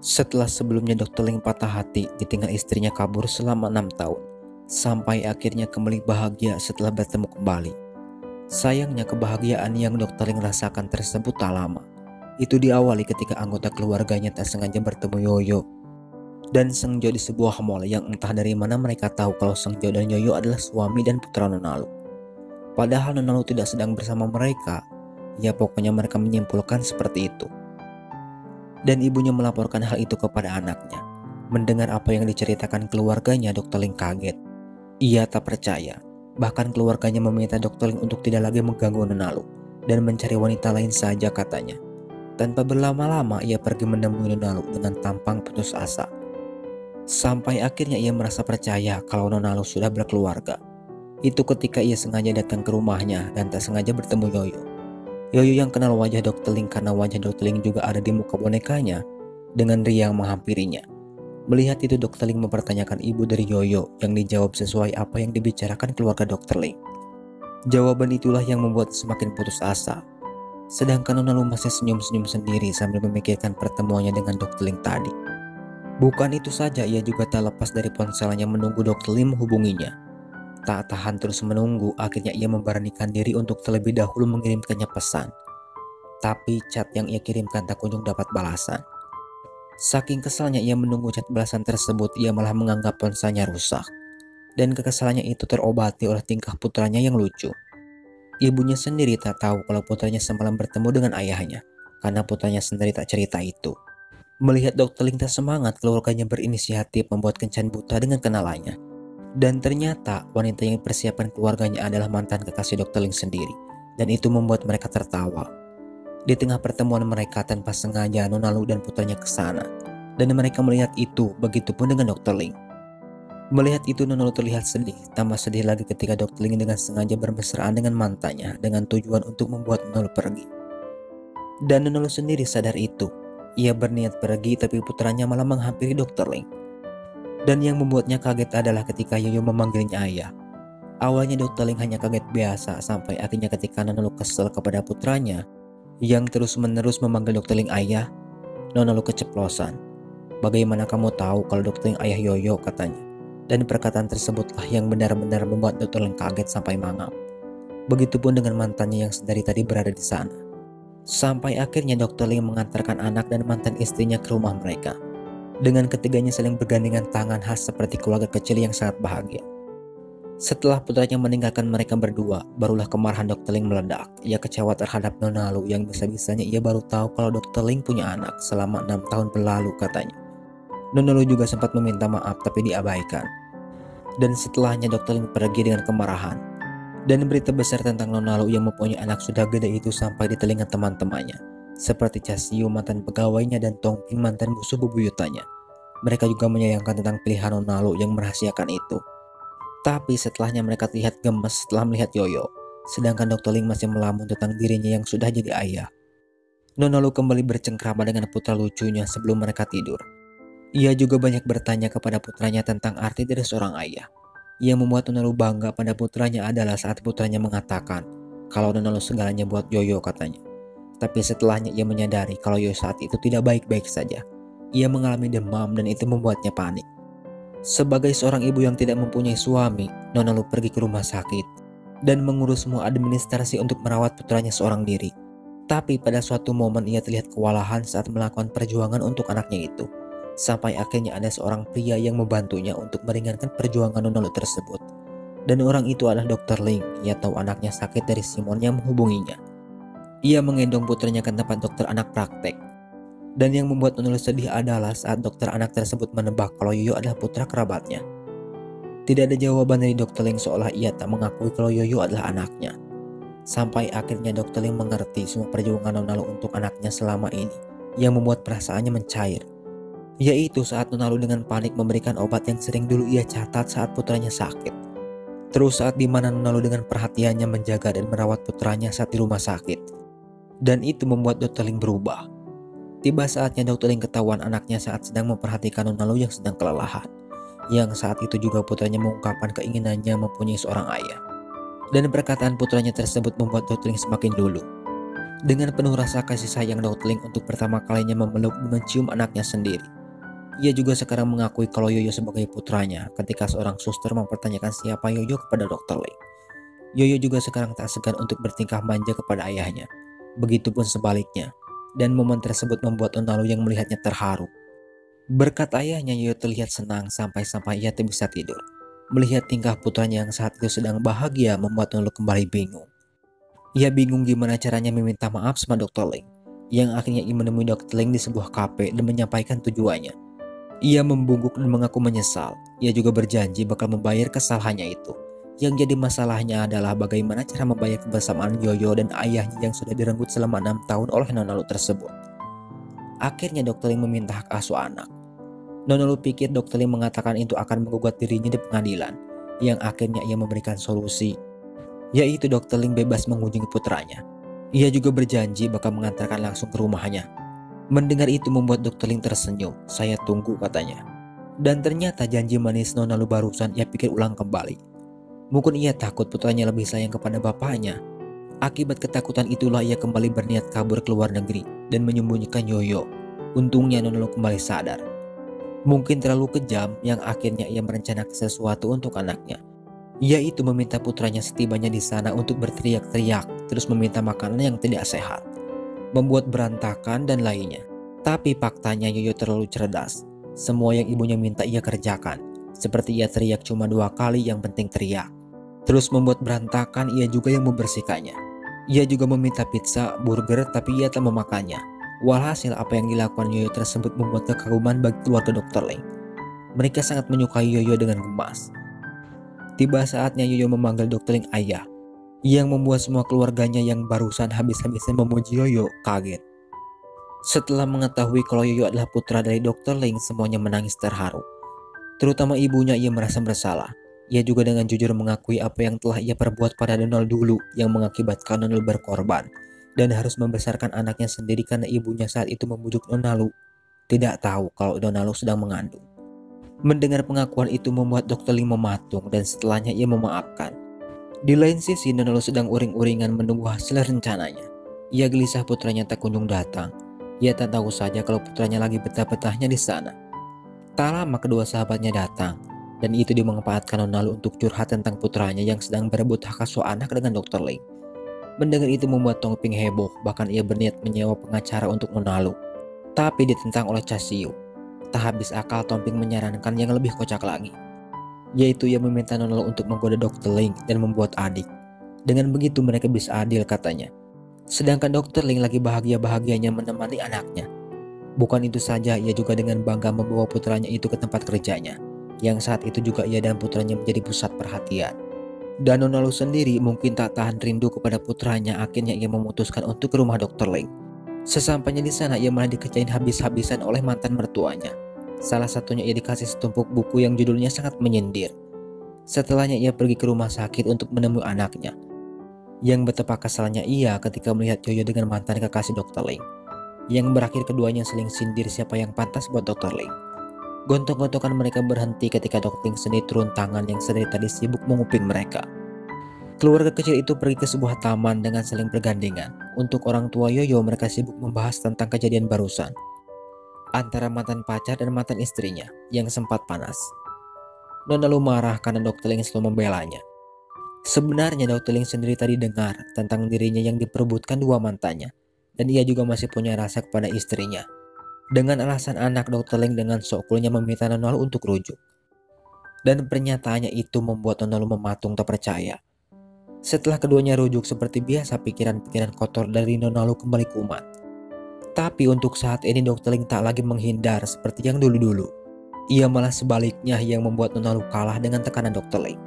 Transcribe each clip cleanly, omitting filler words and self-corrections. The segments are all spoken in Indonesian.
Setelah sebelumnya Dr. Ling patah hati ditinggal istrinya kabur selama 6 tahun, sampai akhirnya kembali bahagia setelah bertemu kembali. Sayangnya kebahagiaan yang Dr. Ling rasakan tersebut tak lama. Itu diawali ketika anggota keluarganya tak sengaja bertemu Yoyo dan Sengjo di sebuah mall yang entah dari mana mereka tahu kalau Sengjo dan Yoyo adalah suami dan putra Nonalu. Padahal Nonalu tidak sedang bersama mereka. Ya pokoknya mereka menyimpulkan seperti itu. Dan ibunya melaporkan hal itu kepada anaknya. Mendengar apa yang diceritakan keluarganya, Dr. Ling kaget. Ia tak percaya. Bahkan keluarganya meminta Dr. Ling untuk tidak lagi mengganggu Nonalu dan mencari wanita lain saja katanya. Tanpa berlama-lama ia pergi menemui Nonalu dengan tampang putus asa. Sampai akhirnya ia merasa percaya kalau Nonalu sudah berkeluarga. Itu ketika ia sengaja datang ke rumahnya dan tak sengaja bertemu Yoyo. Yoyo yang kenal wajah Dr. Ling karena wajah Dr. Ling juga ada di muka bonekanya, dengan riang menghampirinya. Melihat itu Dr. Ling mempertanyakan ibu dari Yoyo yang dijawab sesuai apa yang dibicarakan keluarga Dr. Ling. Jawaban itulah yang membuat semakin putus asa. Sedangkan Nonalu masih senyum-senyum sendiri sambil memikirkan pertemuannya dengan Dr. Ling tadi. Bukan itu saja, ia juga tak lepas dari ponselnya menunggu Dr. Ling menghubunginya. Tak tahan terus menunggu, akhirnya ia memberanikan diri untuk terlebih dahulu mengirimkannya pesan. Tapi chat yang ia kirimkan tak kunjung dapat balasan. Saking kesalnya ia menunggu chat balasan tersebut, ia malah menganggap ponselnya rusak. Dan kekesalannya itu terobati oleh tingkah putranya yang lucu. Ibunya sendiri tak tahu kalau putranya semalam bertemu dengan ayahnya, karena putranya sendiri tak cerita itu. Melihat Dr. Ling tak semangat, keluarganya berinisiatif membuat kencan buta dengan kenalannya. Dan ternyata wanita yang dipersiapkan keluarganya adalah mantan kekasih Dr. Ling sendiri. Dan itu membuat mereka tertawa. Di tengah pertemuan mereka tanpa sengaja Nonalu dan putranya ke sana. Dan mereka melihat itu, begitupun dengan Dr. Ling. Melihat itu Nonalu terlihat sedih, tambah sedih lagi ketika Dr. Ling dengan sengaja bermesraan dengan mantannya dengan tujuan untuk membuat Nonalu pergi. Dan Nonalu sendiri sadar itu. Ia berniat pergi tapi putranya malah menghampiri Dr. Ling. Dan yang membuatnya kaget adalah ketika Yoyo memanggilnya ayah. Awalnya Dr. Ling hanya kaget biasa sampai akhirnya ketika Nonalu kesal kepada putranya yang terus-menerus memanggil Dr. Ling ayah, Nonalu keceplosan. Bagaimana kamu tahu kalau Dr. Ling ayah Yoyo, katanya. Dan perkataan tersebutlah yang benar-benar membuat Dr. Ling kaget sampai mangap. Begitupun dengan mantannya yang sedari tadi berada di sana. Sampai akhirnya Dr. Ling mengantarkan anak dan mantan istrinya ke rumah mereka. Dengan ketiganya saling bergandengan tangan khas seperti keluarga kecil yang sangat bahagia. Setelah putranya meninggalkan mereka berdua, barulah kemarahan Dr. Ling meledak. Ia kecewa terhadap Nonalu yang bisa-bisanya ia baru tahu kalau Dr. Ling punya anak selama 6 tahun berlalu, katanya. Nonalu juga sempat meminta maaf tapi diabaikan. Dan setelahnya Dr. Ling pergi dengan kemarahan. Dan berita besar tentang Nonalu yang mempunyai anak sudah gede itu sampai di telinga teman-temannya, seperti Chasiu mantan pegawainya dan Tongping mantan musuh bebuyutannya. Mereka juga menyayangkan tentang pilihan Nonalu yang merahasiakan itu. Tapi setelahnya mereka terlihat gemes setelah melihat Yoyo, sedangkan Dr. Ling masih melamun tentang dirinya yang sudah jadi ayah. Nonalu kembali bercengkrama dengan putra lucunya sebelum mereka tidur. Ia juga banyak bertanya kepada putranya tentang arti dari seorang ayah. Yang membuat Nonalu bangga pada putranya adalah saat putranya mengatakan kalau Nonalu segalanya buat Yoyo, katanya. Tapi setelahnya ia menyadari kalau Yoyo saat itu tidak baik-baik saja. Ia mengalami demam dan itu membuatnya panik. Sebagai seorang ibu yang tidak mempunyai suami, Nonalu pergi ke rumah sakit dan mengurus semua administrasi untuk merawat putranya seorang diri. Tapi pada suatu momen ia terlihat kewalahan saat melakukan perjuangan untuk anaknya itu. Sampai akhirnya ada seorang pria yang membantunya untuk meringankan perjuangan Nonalu tersebut. Dan orang itu adalah Dr. Ling. Ia tahu anaknya sakit dari Simon yang menghubunginya. Ia menggendong putranya ke tempat dokter anak praktek. Dan yang membuat Nonalu sedih adalah saat dokter anak tersebut menebak kalau Yoyo adalah putra kerabatnya. Tidak ada jawaban dari Dr. Ling seolah ia tak mengakui kalau Yoyo adalah anaknya. Sampai akhirnya Dr. Ling mengerti semua perjuangan Nonalu untuk anaknya selama ini yang membuat perasaannya mencair. Yaitu saat Nonalu dengan panik memberikan obat yang sering dulu ia catat saat putranya sakit. Terus saat dimana Nonalu dengan perhatiannya menjaga dan merawat putranya saat di rumah sakit. Dan itu membuat Dr. Ling berubah. Tiba saatnya Dr. Ling ketahuan anaknya saat sedang memperhatikan Nonalu yang sedang kelelahan. Yang saat itu juga putranya mengungkapkan keinginannya mempunyai seorang ayah. Dan perkataan putranya tersebut membuat Dr. Ling semakin luluh. Dengan penuh rasa kasih sayang, Dr. Ling untuk pertama kalinya memeluk dan mencium anaknya sendiri. Ia juga sekarang mengakui kalau Yoyo sebagai putranya ketika seorang suster mempertanyakan siapa Yoyo kepada Dr. Ling. Yoyo juga sekarang tak segan untuk bertingkah manja kepada ayahnya. Begitupun sebaliknya. Dan momen tersebut membuat Nonalu yang melihatnya terharu. Berkat ayahnya, Yoyo terlihat senang sampai-sampai ia tak bisa tidur. Melihat tingkah putranya yang saat itu sedang bahagia membuat Nonalu kembali bingung. Ia bingung gimana caranya meminta maaf sama Dr. Ling, yang akhirnya ia menemui Dr. Ling di sebuah kafe dan menyampaikan tujuannya. Ia membungkuk dan mengaku menyesal. Ia juga berjanji bakal membayar kesalahannya itu. Yang jadi masalahnya adalah bagaimana cara membayar kebersamaan Yoyo dan ayahnya yang sudah direnggut selama 6 tahun oleh Nonalu tersebut. Akhirnya Dr. Ling meminta hak asuh anak. Nonalu pikir Dr. Ling mengatakan itu akan menggugat dirinya di pengadilan, yang akhirnya ia memberikan solusi, yaitu Dr. Ling bebas mengunjungi putranya. Ia juga berjanji bakal mengantarkan langsung ke rumahnya. Mendengar itu membuat Dr. Ling tersenyum. "Saya tunggu," katanya. Dan ternyata janji manis Nonalu barusan ia pikir ulang kembali. Mungkin ia takut putranya lebih sayang kepada bapaknya. Akibat ketakutan itulah ia kembali berniat kabur ke luar negeri dan menyembunyikan Yoyo. Untungnya Nonalu kembali sadar. Mungkin terlalu kejam yang akhirnya ia merencanakan sesuatu untuk anaknya, yaitu meminta putranya setibanya di sana untuk berteriak-teriak, terus meminta makanan yang tidak sehat, membuat berantakan dan lainnya. Tapi faktanya Yoyo terlalu cerdas. Semua yang ibunya minta ia kerjakan. Seperti ia teriak cuma 2 kali, yang penting teriak. Terus membuat berantakan, ia juga yang membersihkannya. Ia juga meminta pizza, burger, tapi ia tak memakannya. Walhasil apa yang dilakukan Yoyo tersebut membuat kekaguman bagi keluarga Dr. Ling. Mereka sangat menyukai Yoyo dengan gemas. Tiba saatnya Yoyo memanggil Dr. Ling ayah, yang membuat semua keluarganya yang barusan habis-habisan memuji Yoyo kaget. Setelah mengetahui kalau Yoyo adalah putra dari Dr. Ling, semuanya menangis terharu. Terutama ibunya, ia merasa bersalah. Ia juga dengan jujur mengakui apa yang telah ia perbuat pada Donald dulu, yang mengakibatkan Donald berkorban dan harus membesarkan anaknya sendiri karena ibunya saat itu membujuk Nonalu. Tidak tahu kalau Nonalu sedang mengandung. Mendengar pengakuan itu membuat Dr. Ling mematung dan setelahnya ia memaafkan. Di lain sisi, Nonalu sedang uring-uringan menunggu hasil rencananya. Ia gelisah putranya tak kunjung datang. Ia tak tahu saja kalau putranya lagi betah-betahnya di sana. Tak lama kedua sahabatnya datang, dan itu dimanfaatkan Nonalu untuk curhat tentang putranya yang sedang berebut hak asuh anak dengan Dr. Ling. Mendengar itu membuat Tong Ping heboh, bahkan ia berniat menyewa pengacara untuk Nonalu. Tapi ditentang oleh Cha Siu. Tak habis akal, Tong Ping menyarankan yang lebih kocak lagi, yaitu ia meminta Nonalu untuk menggoda Dr. Ling dan membuat adik. Dengan begitu mereka bisa adil, katanya. Sedangkan Dr. Ling lagi bahagia-bahagianya menemani anaknya. Bukan itu saja, ia juga dengan bangga membawa putranya itu ke tempat kerjanya, yang saat itu juga ia dan putranya menjadi pusat perhatian. Dan Nonalu sendiri mungkin tak tahan rindu kepada putranya, akhirnya ia memutuskan untuk ke rumah Dr. Ling. Sesampainya di sana, ia malah dikerjain habis-habisan oleh mantan mertuanya. Salah satunya ia dikasih setumpuk buku yang judulnya sangat menyindir. Setelahnya ia pergi ke rumah sakit untuk menemui anaknya. Yang betapa kesalnya ia ketika melihat Yoyo dengan mantan kekasih Dr. Ling, yang berakhir keduanya saling sindir siapa yang pantas buat Dr. Ling. Gontok-gontokan mereka berhenti ketika Dr. Ling sendiri turun tangan yang sedari tadi sibuk menguping mereka. Keluarga kecil itu pergi ke sebuah taman dengan saling bergandengan. Untuk orang tua Yoyo, mereka sibuk membahas tentang kejadian barusan antara mantan pacar dan mantan istrinya yang sempat panas. Nonalu marah karena Dr. Ling selalu membelanya. Sebenarnya Dr. Ling sendiri tadi dengar tentang dirinya yang diperebutkan 2 mantannya, dan ia juga masih punya rasa kepada istrinya. Dengan alasan anak, Dr. Ling dengan sok coolnya meminta Nonalu untuk rujuk. Dan pernyataannya itu membuat Nonalu mematung tak percaya. Setelah keduanya rujuk seperti biasa, pikiran-pikiran kotor dari Nonalu kembali kumat. Tapi untuk saat ini Dr. Ling tak lagi menghindar seperti yang dulu-dulu. Ia malah sebaliknya yang membuat Nonalu kalah dengan tekanan Dr. Ling.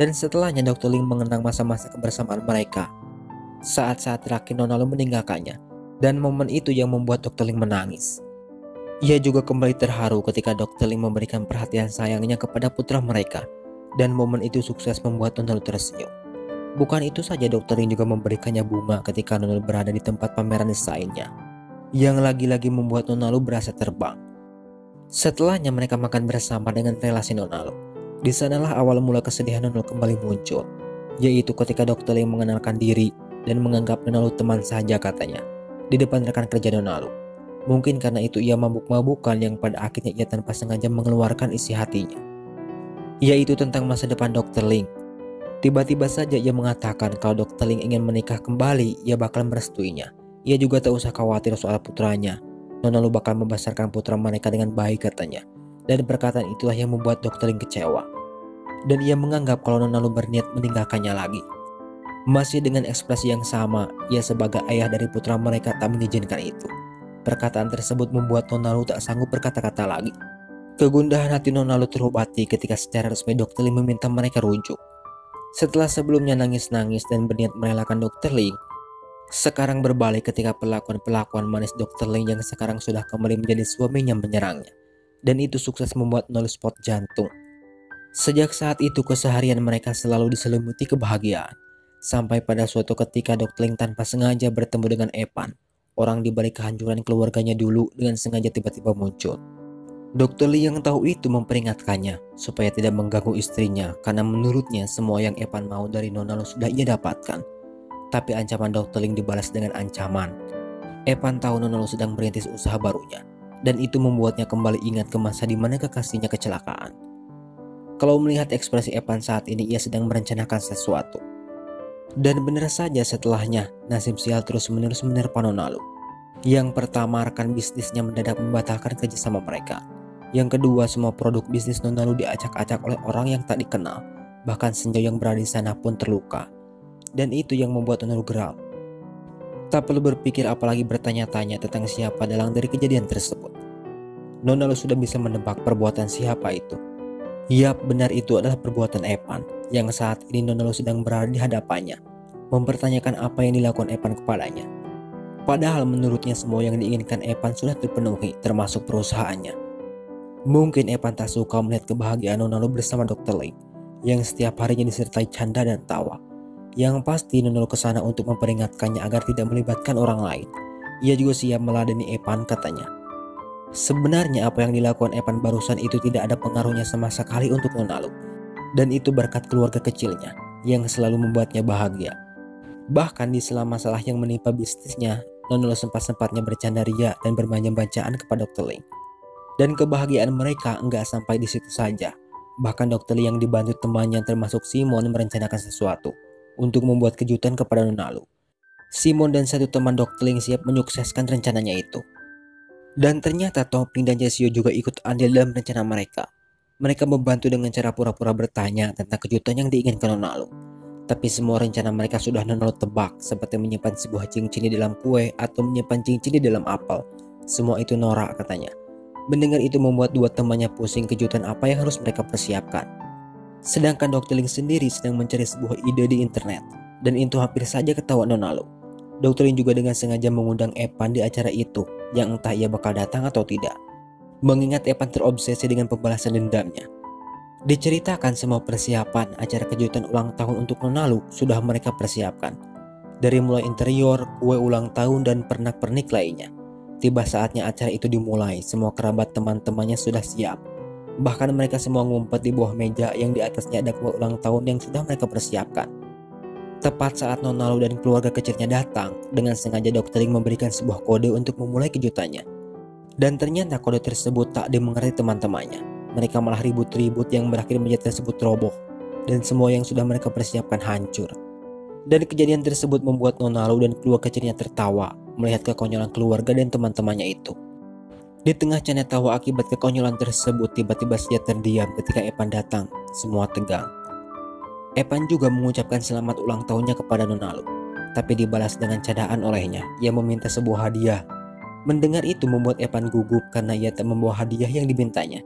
Dan setelahnya Dr. Ling mengenang masa-masa kebersamaan mereka. Saat-saat terakhir Nonalu meninggalkannya, dan momen itu yang membuat Dr. Ling menangis. Ia juga kembali terharu ketika Dr. Ling memberikan perhatian sayangnya kepada putra mereka, dan momen itu sukses membuat Nonalu tersenyum. Bukan itu saja, Dr. Ling juga memberikannya bunga ketika Nonalu berada di tempat pameran desainnya, yang lagi-lagi membuat Nonalu berasa terbang. Setelahnya mereka makan bersama dengan relasi Nonalu. Di sanalah awal mula kesedihan Nonalu kembali muncul, yaitu ketika Dr. Ling mengenalkan diri dan menganggap Nona Lu teman saja katanya di depan rekan kerja Nona Lu. Mungkin karena itu ia mabuk-mabukan yang pada akhirnya ia tanpa sengaja mengeluarkan isi hatinya, yaitu tentang masa depan Dr. Ling. Tiba-tiba saja ia mengatakan kalau Dr. Ling ingin menikah kembali, ia bakal merestuinya. Ia juga tak usah khawatir soal putranya. Nona Lu bakal membesarkan putra mereka dengan baik katanya. Dan perkataan itulah yang membuat Dr. Ling kecewa. Dan ia menganggap kalau Nona Lu berniat meninggalkannya lagi. Masih dengan ekspresi yang sama, ia sebagai ayah dari putra mereka tak mengizinkan itu. Perkataan tersebut membuat Nona Lu tak sanggup berkata-kata lagi. Kegundahan hati Nona Lu terobati ketika secara resmi Dr. Ling meminta mereka rujuk. Setelah sebelumnya nangis-nangis dan berniat merelakan Dr. Ling, sekarang berbalik ketika perlakuan-perlakuan manis Dr. Ling yang sekarang sudah kembali menjadi suaminya menyerangnya. Dan itu sukses membuat Nona Lu spot jantung. Sejak saat itu keseharian mereka selalu diselimuti kebahagiaan. Sampai pada suatu ketika Dr. Ling tanpa sengaja bertemu dengan Epan, orang di balik kehancuran keluarganya dulu, dengan sengaja tiba-tiba muncul. Dr. Ling yang tahu itu memperingatkannya supaya tidak mengganggu istrinya karena menurutnya semua yang Epan mau dari Nona Lu sudah ia dapatkan. Tapi ancaman Dr. Ling dibalas dengan ancaman. Epan tahu Nona Lu sedang merintis usaha barunya dan itu membuatnya kembali ingat ke masa di mana kekasihnya kecelakaan. Kalau melihat ekspresi Epan saat ini, ia sedang merencanakan sesuatu. Dan benar saja setelahnya, nasib sial terus-menerus menerpa Nona Lu. Yang pertama, rekan bisnisnya mendadak membatalkan kerjasama mereka. Yang kedua, semua produk bisnis Nona Lu diacak-acak oleh orang yang tak dikenal. Bahkan Senjo yang berada di sana pun terluka. Dan itu yang membuat Nona Lu geram. Tak perlu berpikir apalagi bertanya-tanya tentang siapa dalang dari kejadian tersebut. Nona Lu sudah bisa menebak perbuatan siapa itu. Yap, benar, itu adalah perbuatan Epan yang saat ini Nona Lu sedang berada di hadapannya, mempertanyakan apa yang dilakukan Epan kepadanya. Padahal menurutnya semua yang diinginkan Epan sudah terpenuhi, termasuk perusahaannya. Mungkin Epan tak suka melihat kebahagiaan Nona Lu bersama Dr. Ling, yang setiap harinya disertai canda dan tawa. Yang pasti Nona Lu kesana untuk memperingatkannya agar tidak melibatkan orang lain. Ia juga siap meladeni Epan katanya. Sebenarnya apa yang dilakukan Epan barusan itu tidak ada pengaruhnya sama sekali untuk Nona Lu. Dan itu berkat keluarga kecilnya yang selalu membuatnya bahagia. Bahkan di selama masalah yang menimpa bisnisnya, Nona Lu sempat-sempatnya bercanda ria dan bermanja-banjaan kepada Dr. Ling. Dan kebahagiaan mereka enggak sampai di situ saja. Bahkan Dr. Ling yang dibantu temannya termasuk Simon merencanakan sesuatu untuk membuat kejutan kepada Nona Lu. Simon dan satu teman Dr. Ling siap menyukseskan rencananya itu. Dan ternyata Toping dan Jesio juga ikut andil dalam rencana mereka. Mereka membantu dengan cara pura-pura bertanya tentang kejutan yang diinginkan Nona Lu. Tapi semua rencana mereka sudah Nona Lu tebak, seperti menyimpan sebuah cincin di dalam kue atau menyimpan cincin di dalam apel. Semua itu norak katanya. Mendengar itu membuat dua temannya pusing kejutan apa yang harus mereka persiapkan. Sedangkan Dr. Ling sendiri sedang mencari sebuah ide di internet, dan itu hampir saja ketahuan Nona Lu. Dr. Ling juga dengan sengaja mengundang Epan di acara itu, yang entah ia bakal datang atau tidak. Mengingat Epan terobsesi dengan pembalasan dendamnya. Diceritakan semua persiapan acara kejutan ulang tahun untuk Nona Lu sudah mereka persiapkan. Dari mulai interior, kue ulang tahun, dan pernak-pernik lainnya. Tiba saatnya acara itu dimulai, semua kerabat teman-temannya sudah siap. Bahkan mereka semua ngumpet di bawah meja yang di atasnya ada kue ulang tahun yang sudah mereka persiapkan. Tepat saat Nona Lu dan keluarga kecilnya datang, dengan sengaja Dr. Ling memberikan sebuah kode untuk memulai kejutannya. Dan ternyata kode tersebut tak dimengerti teman-temannya. Mereka malah ribut-ribut yang berakhir meja tersebut roboh, dan semua yang sudah mereka persiapkan hancur. Dan kejadian tersebut membuat Nona Lu dan keluarga kecilnya tertawa melihat kekonyolan keluarga dan teman-temannya itu. Di tengah canda tawa akibat kekonyolan tersebut, tiba-tiba saja terdiam ketika Epan datang. Semua tegang. Epan juga mengucapkan selamat ulang tahunnya kepada Nona Lu, tapi dibalas dengan cadaan olehnya. Ia meminta sebuah hadiah. Mendengar itu membuat Epan gugup karena ia tak membawa hadiah yang dimintanya.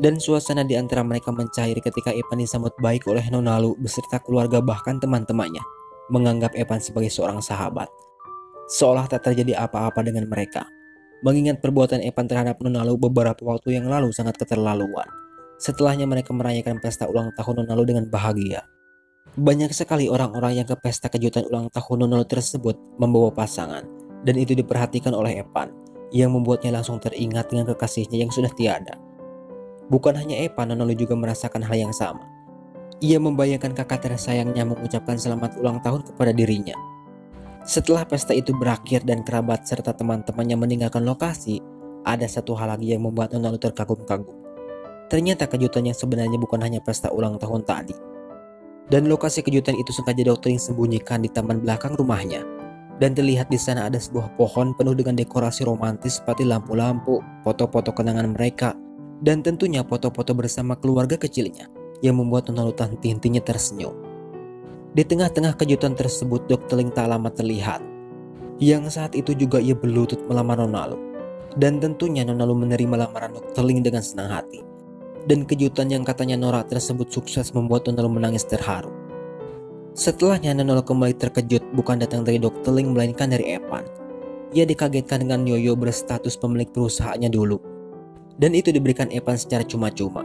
Dan suasana di antara mereka mencair ketika Epan disambut baik oleh Nona Lu beserta keluarga bahkan teman-temannya, menganggap Epan sebagai seorang sahabat. Seolah tak terjadi apa-apa dengan mereka. Mengingat perbuatan Epan terhadap Nona Lu beberapa waktu yang lalu sangat keterlaluan. Setelahnya mereka merayakan pesta ulang tahun Nona Lu dengan bahagia. Banyak sekali orang-orang yang ke pesta kejutan ulang tahun Nona Lu tersebut membawa pasangan, dan itu diperhatikan oleh Epan, yang membuatnya langsung teringat dengan kekasihnya yang sudah tiada. Bukan hanya Epan, Nona Lu juga merasakan hal yang sama. Ia membayangkan kakak tersayangnya mengucapkan selamat ulang tahun kepada dirinya. Setelah pesta itu berakhir dan kerabat serta teman-temannya meninggalkan lokasi, ada satu hal lagi yang membuat Nona Lu terkagum-kagum. Ternyata kejutan yang sebenarnya bukan hanya pesta ulang tahun tadi. Dan lokasi kejutan itu sengaja dokter yang sembunyikan di taman belakang rumahnya. Dan terlihat di sana ada sebuah pohon penuh dengan dekorasi romantis seperti lampu-lampu, foto-foto kenangan mereka, dan tentunya foto-foto bersama keluarga kecilnya yang membuat Nona Lu henti-hentinya tersenyum. Di tengah-tengah kejutan tersebut, Dr. Ling tak lama terlihat. Yang saat itu juga ia berlutut melamar Nona Lu. Dan tentunya Nona Lu menerima lamaran Dr. Ling dengan senang hati. Dan kejutan yang katanya norak tersebut sukses membuat Nona Lu menangis terharu. Setelahnya Nona Lu kembali terkejut bukan datang dari Dr. Ling melainkan dari Evan. Ia dikagetkan dengan Yoyo berstatus pemilik perusahaannya dulu. Dan itu diberikan Evan secara cuma-cuma.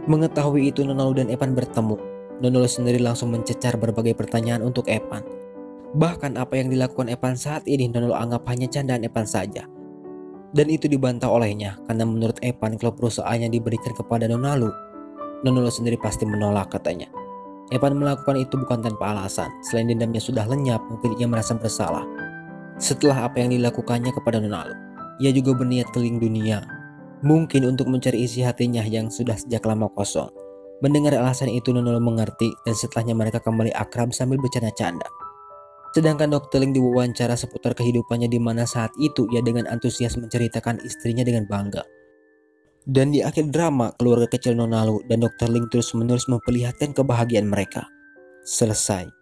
Mengetahui itu Nona Lu dan Evan bertemu. Nona Lu sendiri langsung mencecar berbagai pertanyaan untuk Evan. Bahkan apa yang dilakukan Evan saat ini Nona Lu anggap hanya candaan Evan saja. Dan itu dibantah olehnya karena menurut Evan kalau perusahaannya diberikan kepada Nona Lu sendiri pasti menolak katanya. Evan melakukan itu bukan tanpa alasan. Selain dendamnya sudah lenyap, mungkin ia merasa bersalah setelah apa yang dilakukannya kepada Nona Lu. Ia juga berniat keliling dunia, mungkin untuk mencari isi hatinya yang sudah sejak lama kosong. Mendengar alasan itu Nona Lu mengerti dan setelahnya mereka kembali akrab sambil bercanda-canda. Sedangkan Dr. Ling diwawancara seputar kehidupannya di mana saat itu ia dengan antusias menceritakan istrinya dengan bangga. Dan di akhir drama, keluarga kecil Nona Lu dan Dr. Ling terus-menerus memperlihatkan kebahagiaan mereka. Selesai.